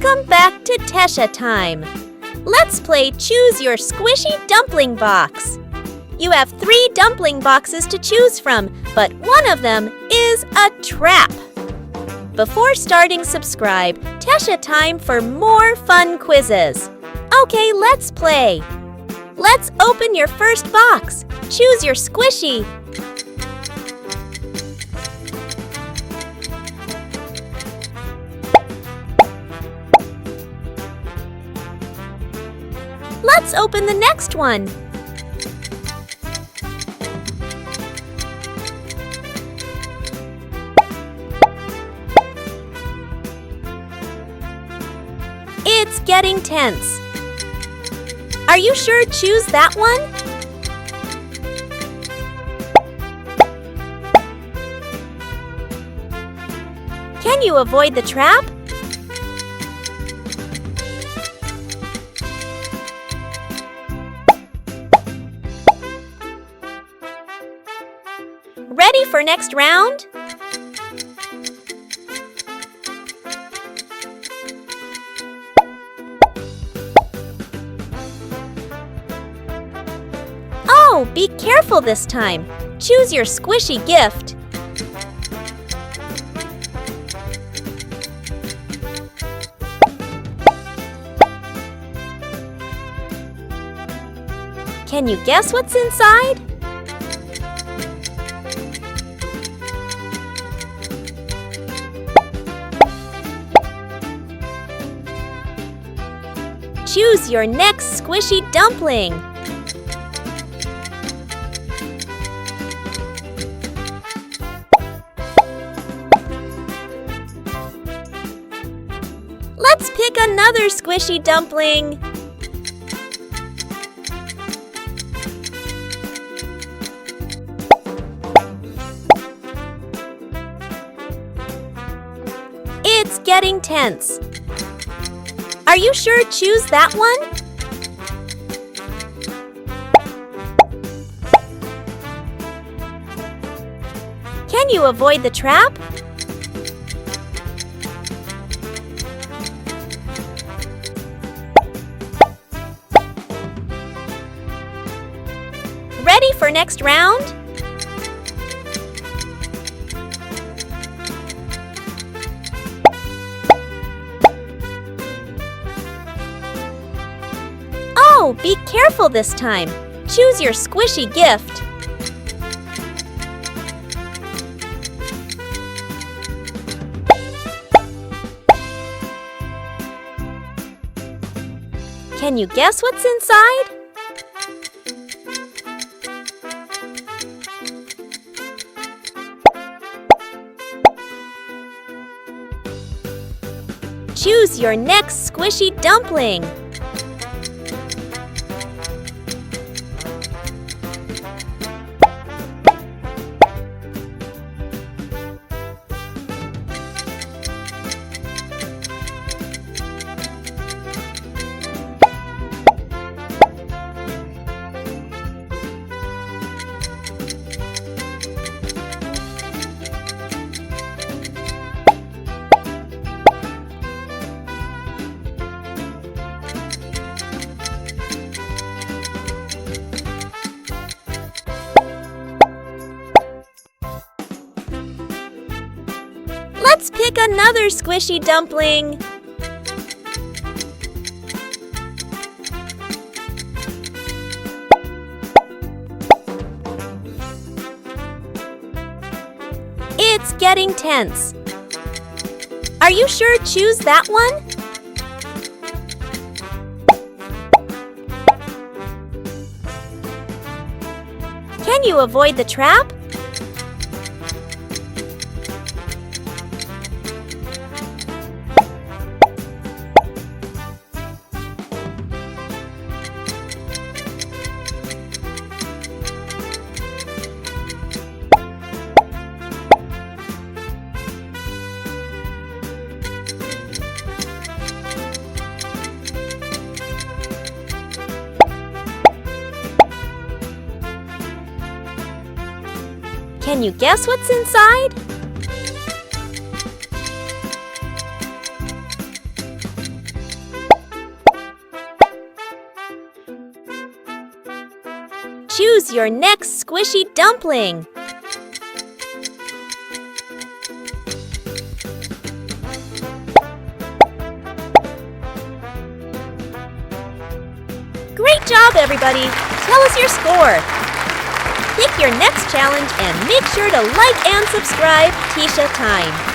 Welcome back to Tesha time. Let's play Choose Your Squishy Dumpling Box. You have 3 dumpling boxes to choose from, but one of them is a trap. Before starting, subscribe. Tesha time for more fun quizzes. Okay, let's play. Let's open your first box. Choose your squishy. Let's open the next one. It's getting tense. Are you sure to choose that one? Can you avoid the trap? Ready for next round? Oh, be careful this time. Choose your squishy gift. Can you guess what's inside? Choose your next squishy dumpling. Let's pick another squishy dumpling. It's getting tense. Are you sure to choose that one? Can you avoid the trap? Ready for next round? Oh, be careful this time. Choose your squishy gift. Can you guess what's inside? Choose your next squishy dumpling. Let's pick another squishy dumpling. It's getting tense. Are you sure to choose that one? Can you avoid the trap? Can you guess what's inside? choose your next squishy dumpling. Great job, everybody! Tell us your score. Pick your next challenge and make sure to like and subscribe Tesha Time.